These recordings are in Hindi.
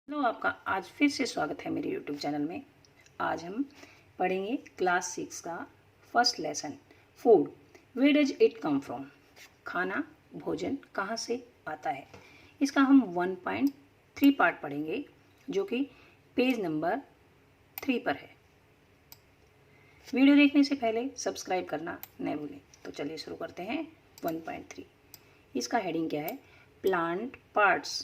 हेलो, आपका आज फिर से स्वागत है मेरे यूट्यूब चैनल में। आज हम पढ़ेंगे क्लास 6 का first lesson, food, where does it come from. खाना, भोजन कहाँ से आता है। इसका हम 1.3 पार्ट पढ़ेंगे जो कि पेज नंबर 3 पर है। वीडियो देखने से पहले सब्सक्राइब करना न भूलें। तो चलिए शुरू करते हैं 1.3। इसका हेडिंग क्या है? प्लांट पार्ट्स,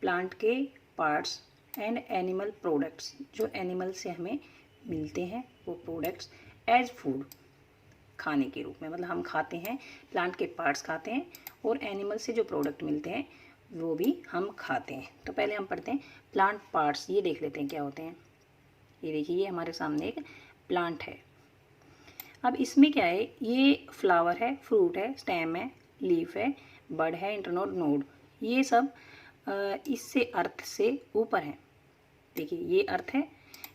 प्लांट के पार्ट्स एंड एनिमल प्रोडक्ट्स, जो एनिमल से हमें मिलते हैं वो प्रोडक्ट्स एज फूड, खाने के रूप में। मतलब हम खाते हैं, प्लांट के पार्ट्स खाते हैं और एनिमल से जो प्रोडक्ट मिलते हैं वो भी हम खाते हैं। तो पहले हम पढ़ते हैं प्लांट पार्ट्स। ये देख लेते हैं क्या होते हैं। ये देखिए, ये हमारे सामने एक प्लांट है। अब इसमें क्या है? ये फ्लावर है, फ्रूट है, स्टेम है, लीफ है, बड है, इंटरनोड, नोड। ये सब इससे अर्थ से ऊपर है। देखिए, ये अर्थ है,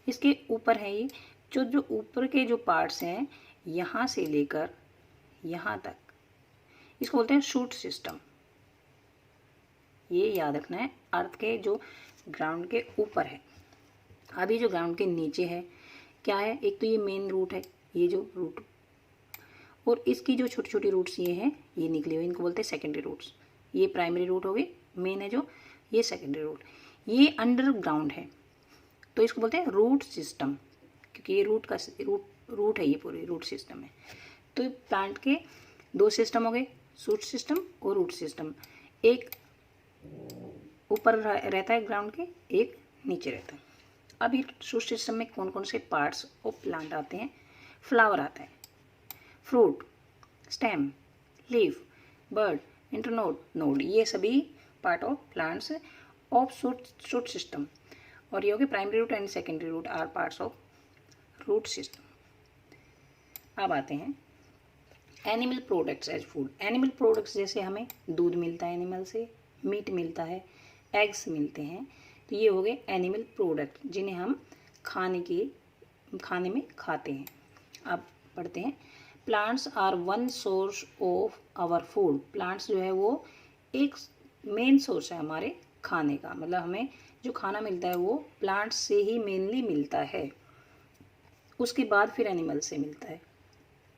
इसके ऊपर है ये जो ऊपर के जो पार्ट्स हैं, यहाँ से लेकर यहाँ तक, इसको बोलते हैं शूट सिस्टम। ये याद रखना है, अर्थ के जो ग्राउंड के ऊपर है। अभी जो ग्राउंड के नीचे है क्या है? एक तो ये मेन रूट है, ये जो रूट, और इसकी जो छोटी छोटी रूट्स ये हैं, ये निकले हुए, इनको बोलते हैं सेकेंडरी रूट्स। ये प्राइमरी रूट हो गए, मेन है जो, ये सेकेंडरी रूट। ये अंडरग्राउंड है तो इसको बोलते हैं रूट सिस्टम, क्योंकि ये रूट है, ये पूरी रूट सिस्टम है। तो प्लांट के दो सिस्टम हो गए, शूट सिस्टम और रूट सिस्टम। एक ऊपर रहता है ग्राउंड के, एक नीचे रहता है। अब ये शूट सिस्टम में कौन कौन से पार्ट्स ऑफ प्लांट आते हैं? फ्लावर आता है, fruit, stem, leaf, bird, internode, node. ये सभी part of plants of shoot system. और ये हो गए primary root and secondary root are parts of root system. अब आते हैं animal products as food. Animal products जैसे हमें दूध मिलता है एनिमल से, मीट मिलता है, एग्स मिलते हैं। तो ये हो गए एनिमल प्रोडक्ट जिन्हें हम खाने में खाते हैं। अब पढ़ते हैं plants are one source of our food. Plants जो है वो एक मेन सोर्स है हमारे खाने का। मतलब हमें जो खाना मिलता है वो प्लांट्स से ही मेनली मिलता है, उसके बाद फिर एनिमल से मिलता है।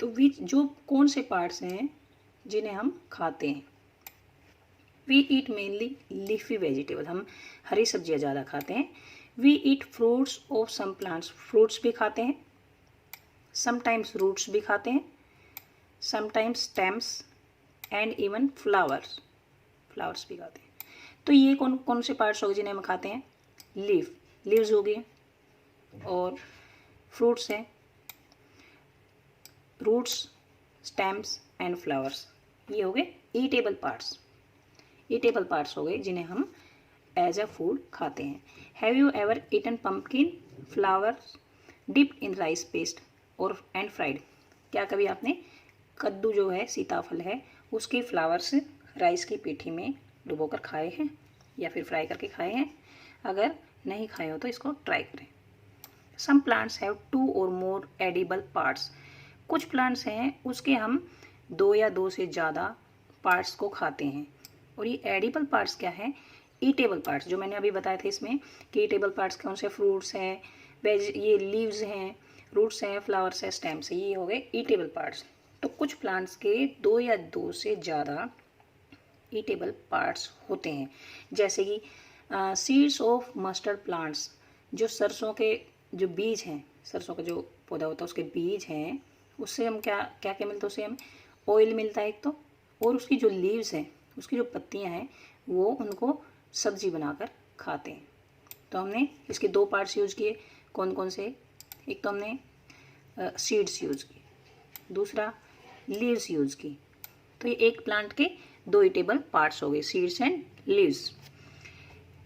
तो जो कौन से पार्ट्स हैं जिन्हें हम खाते हैं? We eat mainly leafy vegetable, हम हरी सब्जियां ज़्यादा खाते हैं। We eat fruits of some plants, fruits भी खाते हैं, समटाइम्स रूट्स भी खाते हैं, sometimes stems and even flowers भी खाते हैं। तो ये कौन कौन से पार्ट्स हो गए जिन्हें हम खाते हैं? लीव्स हो गए, और फ्रूट्स हैं, रूट्स, स्टेम्स एंड फ्लावर्स। ये हो गए ईटेबल पार्ट्स हो गए जिन्हें हम एज अ फूड खाते हैं। Have you ever eaten pumpkin flowers dipped in rice paste और एंड फ्राइड? क्या कभी आपने कद्दू जो है, सीताफल है, उसके फ्लावर्स राइस की पीठी में डुबोकर खाए हैं या फिर फ्राई करके खाए हैं? अगर नहीं खाए हो तो इसको ट्राई करें। सम प्लांट्स हैव 2 और मोर एडिबल पार्ट्स। कुछ प्लांट्स हैं उसके हम 2 या 2 से ज़्यादा पार्ट्स को खाते हैं। और ये एडिबल पार्ट्स क्या है? ईटेबल पार्ट्स, जो मैंने अभी बताया था इसमें कि ईटेबल पार्ट्स कौन से? फ्रूट्स हैं, ये लीव्स हैं, रूट्स हैं, फ्लावर्स हैं, स्टेम्स हैं। ये हो गए ईटेबल पार्ट्स। तो कुछ प्लांट्स के 2 या 2 से ज़्यादा ईटेबल पार्ट्स होते हैं, जैसे कि सीड्स ऑफ मस्टर्ड प्लांट्स, जो सरसों के जो बीज हैं, सरसों का जो पौधा होता है उसके बीज हैं, उससे हम क्या क्या क्या मिलता है? उससे हमें ऑयल मिलता है एक तो, और उसकी जो लीव्स हैं, उसकी जो पत्तियां हैं, वो उनको सब्जी बनाकर खाते हैं। तो हमने इसके 2 पार्ट्स यूज़ किए। कौन कौन से? एक तो हमने सीड्स यूज़ की, दूसरा लीव्स यूज़ की। तो ये एक प्लांट के 2 ईटेबल पार्ट्स हो गए, seeds and leaves.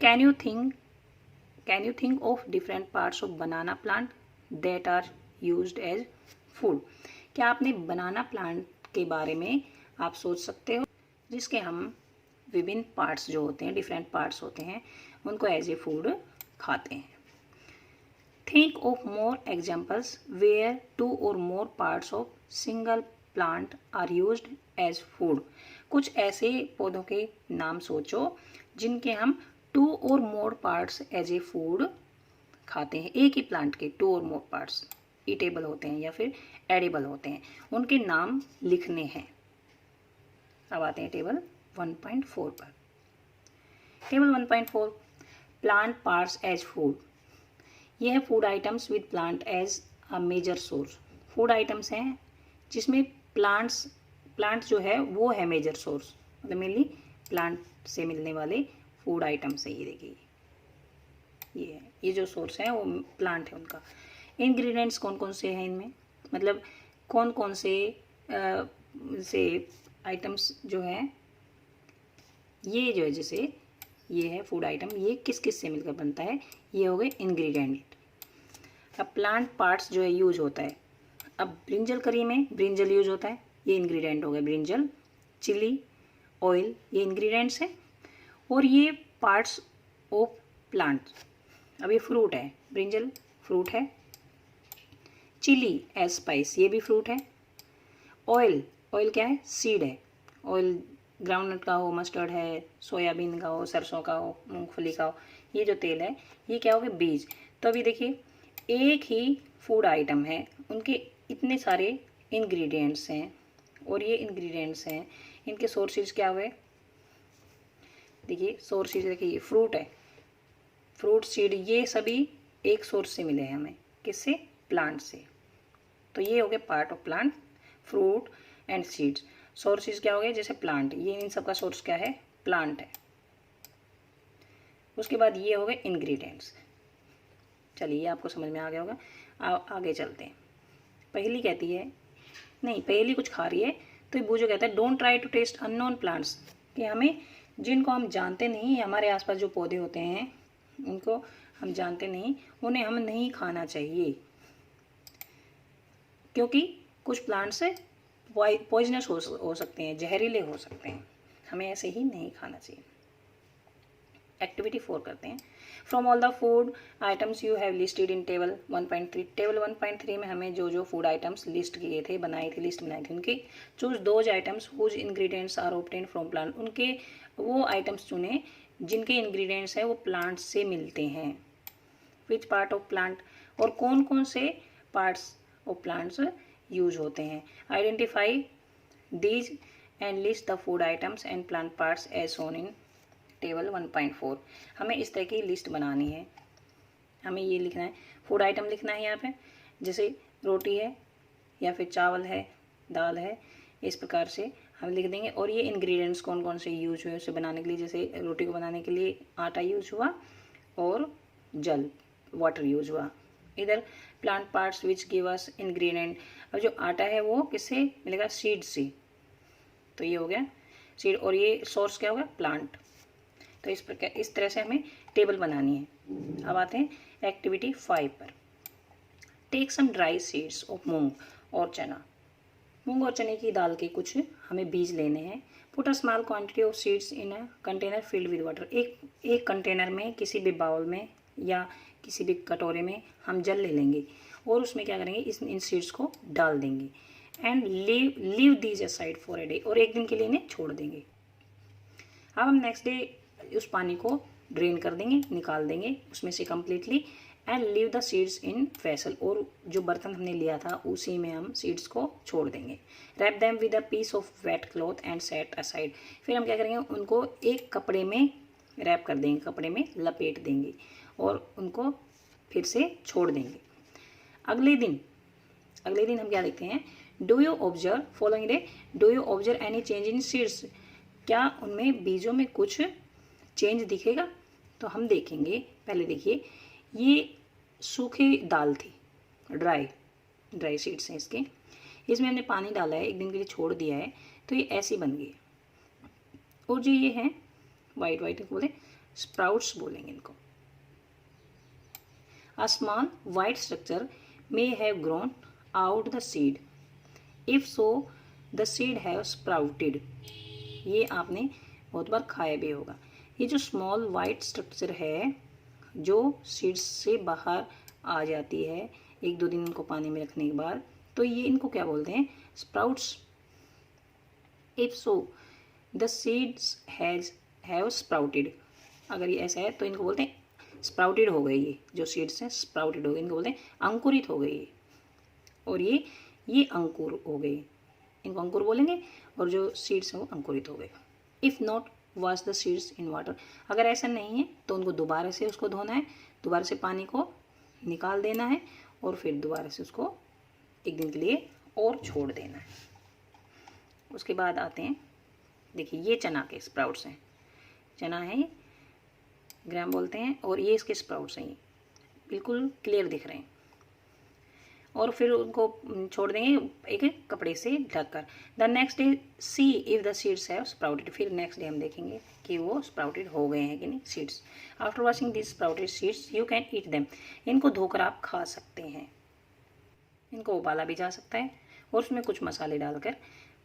Can you think of different parts of banana plant that are used as food? क्या आपने बनाना प्लांट के बारे में आप सोच सकते हो जिसके हम विभिन्न पार्ट्स जो होते हैं, डिफरेंट पार्ट्स होते हैं, उनको एज ए फूड खाते हैं? Think of more examples where 2 और more parts of single plant are used as food. कुछ ऐसे पौधों के नाम सोचो जिनके हम 2 और more parts as a food खाते हैं। एक ही प्लांट के 2 और मोर पार्ट्स ईटेबल होते हैं या फिर एडिबल होते हैं, उनके नाम लिखने हैं। अब आते हैं टेबल 1.4 पर। Table 1.4 plant parts as food. यह है food items with plant as a major source. Food items हैं जिसमें प्लांट्स जो है वो है मेजर सोर्स, मतलब मेनली प्लांट से मिलने वाले फूड आइटम्स है। ये देखिए ये जो सोर्स है वो प्लांट है उनका। इंग्रेडिएंट्स कौन कौन से हैं इनमें, मतलब कौन कौन से आइटम्स जो हैं, ये जो है जैसे ये है फूड आइटम, ये किस किस से मिलकर बनता है, ये हो गए इंग्रेडिएंट। अब प्लांट पार्ट्स जो है यूज होता है, अब ब्रिंजल करी में ब्रिंजल यूज होता है, ये इंग्रेडिएंट हो गए ब्रिंजल। चिली, ऑयल, ये इंग्रेडिएंट्स हैं। और ये पार्ट्स ऑफ प्लांट। अब ये फ्रूट है, ब्रिंजल फ्रूट है। चिली एज स्पाइस, ये भी फ्रूट है। ऑयल, ऑयल क्या है, सीड है। ऑयल ग्राउंडनट का हो, मस्टर्ड है, सोयाबीन का हो, सरसों का हो, मूंगफली का हो, ये जो तेल है ये क्या हो गए, बीज। तो अभी देखिए एक ही फूड आइटम है, उनके इतने सारे इंग्रेडिएंट्स हैं और ये इंग्रेडिएंट्स हैं, इनके सोर्सेज क्या हुए, देखिए सोर्सेज देखिए फ्रूट है, फ्रूट, सीड, ये सभी एक सोर्स से मिले हैं हमें, किससे, प्लांट से। तो ये हो गए part of plant, fruit and seeds. Sources क्या हो गए, जैसे प्लांट, ये इन सब का सोर्स क्या है, प्लांट है। उसके बाद ये हो गए इंग्रेडिएंट्स। चलिए आपको समझ में आ गया होगा। आगे चलते हैं। पहली कहती है, नहीं पहली कुछ खा रही है, तो ये बूझो कहता है don't try to taste unknown plants, कि हमें जिनको हम जानते नहीं, हमारे आसपास जो पौधे होते हैं उनको हम जानते नहीं, उन्हें हम नहीं खाना चाहिए, क्योंकि कुछ प्लांट्स पॉइजनस हो सकते हैं, जहरीले हो सकते हैं, हमें ऐसे ही नहीं खाना चाहिए। एक्टिविटी 4 करते हैं। From all the food items you have listed in table 1.3। Table 1.3 में हमें जो जो फूड आइटम्स लिस्ट किए थे, लिस्ट बनाई थी उनकी, choose those items whose ingredients are obtained from plant. उनके वो आइटम्स चुने जिनके इंग्रेडिएंट्स हैं वो प्लांट से मिलते हैं। विच पार्ट ऑफ प्लांट, और कौन कौन से पार्ट्स ऑफ प्लांट्स यूज होते हैं। Identify these and list the food items and plant parts as shown in table 1.4। हमें इस तरह की लिस्ट बनानी है, हमें ये लिखना है, फूड आइटम लिखना है यहाँ पे, जैसे रोटी है या फिर चावल है, दाल है, इस प्रकार से हम लिख देंगे। और ये इंग्रेडिएंट्स कौन कौन से यूज हुए उसे बनाने के लिए, जैसे रोटी को बनाने के लिए आटा यूज हुआ और जल, वाटर यूज हुआ। इधर plant parts which give us ingredient, और जो आटा है वो किससे मिलेगा, सीड से, तो ये हो गया सीड, और ये सोर्स क्या होगा, प्लांट। तो इस तरह से हमें टेबल बनानी है। अब आते हैं एक्टिविटी 5 पर। Take some dry seeds of moong और चना। मूंग और चने की दाल के कुछ हमें बीज लेने हैं। Put a small quantity of seeds in a container filled with water. एक कंटेनर में, किसी भी बाउल में या किसी भी कटोरे में हम जल ले लेंगे और उसमें क्या करेंगे, इन सीड्स को डाल देंगे। And leave these aside for a day, और एक दिन के लिए इन्हें छोड़ देंगे। अब हम नेक्स्ट डे उस पानी को ड्रेन कर देंगे, निकाल देंगे उसमें से completely, and leave the seeds in vessel, और जो बर्तन हमने लिया था उसी में हम सीड्स को छोड़ देंगे। Wrap them with a piece of wet cloth and set aside. फिर हम क्या करेंगे, उनको एक कपड़े में रैप कर देंगे, कपड़े में लपेट देंगे और उनको फिर से छोड़ देंगे। अगले दिन हम क्या देखते हैं, do you observe following day, do you observe any change in seeds, क्या उनमें बीजों में कुछ चेंज दिखेगा। तो हम देखेंगे, पहले देखिए ये सूखी दाल थी, ड्राई सीड्स हैं इसके, इसमें हमने पानी डाला है, एक दिन के लिए छोड़ दिया है, तो ये ऐसी बन गई। और जो ये हैं वाइट बोले, स्प्राउट्स बोलेंगे इनको। A small white structure may have grown out the seed, if so the seed have sprouted. ये आपने बहुत बार खाया भी होगा। ये जो स्मॉल वाइट स्ट्रक्चर है जो सीड्स से बाहर आ जाती है 1-2 दिन इनको पानी में रखने के बाद, तो ये इनको क्या बोलते हैं, sprouts. If so the seeds have sprouted, अगर ये ऐसा है तो इनको बोलते हैं स्प्राउटेड हो गए, ये जो सीड्स हैं स्प्राउटेड हो गए, इनको बोलते हैं अंकुरित हो गए ये। और ये अंकुर हो गए, इनको अंकुर बोलेंगे, और जो सीड्स हैं वो अंकुरित हो गए। If not wash the seeds in water, अगर ऐसा नहीं है तो उनको दोबारा से उसको धोना है, दोबारा से पानी को निकाल देना है और फिर दोबारा से उसको एक दिन के लिए और छोड़ देना है। उसके बाद आते हैं, देखिए ये चना के स्प्राउट्स हैं, चना है ग्राम बोलते हैं, और ये इसके स्प्राउट्स हैं, ये बिल्कुल क्लियर दिख रहे हैं। और फिर उनको छोड़ देंगे एक कपड़े से ढककर। The next day C if the seeds have sprouted, फिर नेक्स्ट डे हम देखेंगे कि वो स्प्राउटेड हो गए हैं कि नहीं seeds. After washing this sprouted seeds you can eat them, इनको धोकर आप खा सकते हैं, इनको उबाला भी जा सकता है और उसमें कुछ मसाले डालकर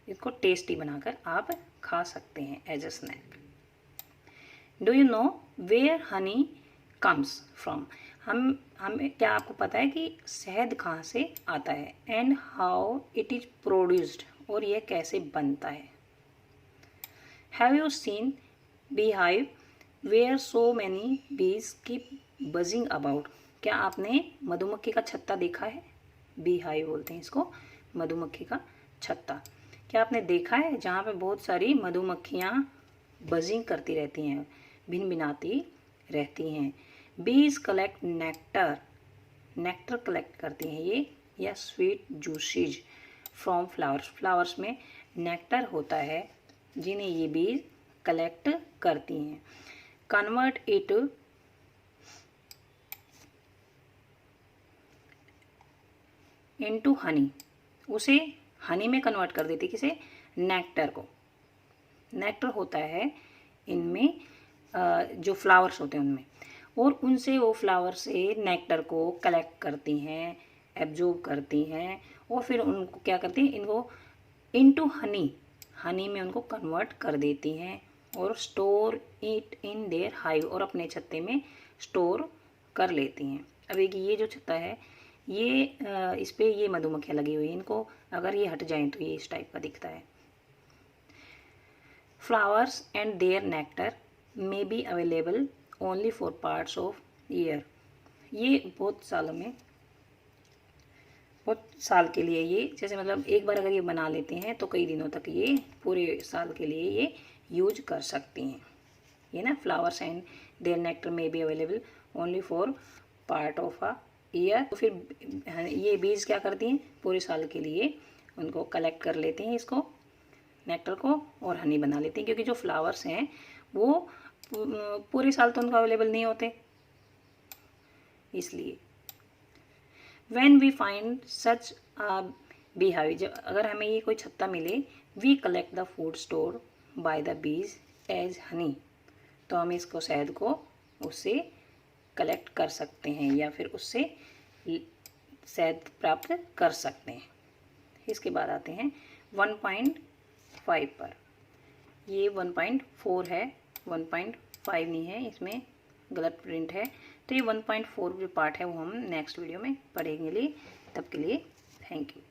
इसको टेस्टी बनाकर आप खा सकते हैं as a snack. Do you know where honey comes from, हमें क्या आपको पता है कि शहद कहाँ से आता है, and how it is produced, और यह कैसे बनता है। Have you seen beehive where so many bees keep buzzing about, क्या आपने मधुमक्खी का छत्ता देखा है, बी हाइव बोलते हैं इसको, मधुमक्खी का छत्ता। क्या आपने देखा है जहाँ पे बहुत सारी मधुमक्खियाँ बजिंग करती रहती हैं, भिनभिनाती रहती हैं। बीज कलेक्ट नेक्टर, नेक्टर कलेक्ट करती हैं ये, या sweet juices from flowers, flowers में नेक्टर होता है जिन्हें ये बीज कलेक्ट करती हैं। कन्वर्ट इट इनटू हनी, उसे हनी में कन्वर्ट कर देती, किसे, नेक्टर को। नेक्टर होता है इनमें जो फ्लावर्स होते हैं उनमें, और उनसे वो फ्लावर से नेक्टर को कलेक्ट करती हैं, एब्जॉर्ब करती हैं, और फिर उनको क्या करती हैं, इनको इनटू हनी, हनी में उनको कन्वर्ट कर देती हैं और store it in their hive, और अपने छत्ते में स्टोर कर लेती हैं। अब एक ये जो छत्ता है ये इस पर ये मधुमक्खियाँ लगी हुई हैं, इनको अगर ये हट जाएं तो ये इस टाइप का दिखता है। Flowers and their nectar may be available only for parts of year, ये बहुत सालों में, बहुत साल के लिए ये, जैसे मतलब एक बार अगर ये बना लेते हैं तो कई दिनों तक ये पूरे साल के लिए ये यूज कर सकती हैं। ये ना flowers and their nectar may be available only for part of a year, तो फिर ये बीज क्या करती हैं, पूरे साल के लिए उनको कलेक्ट कर लेते हैं, इसको नेक्टर को, और हनी बना लेते हैं, क्योंकि जो फ्लावर्स हैं वो पूरे साल तो उनको अवेलेबल नहीं होते, इसलिए। When we find such a beehive, जब अगर हमें ये कोई छत्ता मिले, we collect the food stored by the bees as honey, तो हम इसको शहद को उससे कलेक्ट कर सकते हैं या फिर उससे शहद प्राप्त कर सकते हैं। इसके बाद आते हैं 1.5 पर, ये 1.4 है, 1.5 नहीं है, इसमें गलत प्रिंट है, तो ये 1.4 जो पार्ट है वो हम नेक्स्ट वीडियो में पढ़ेंगे। तब के लिए थैंक यू।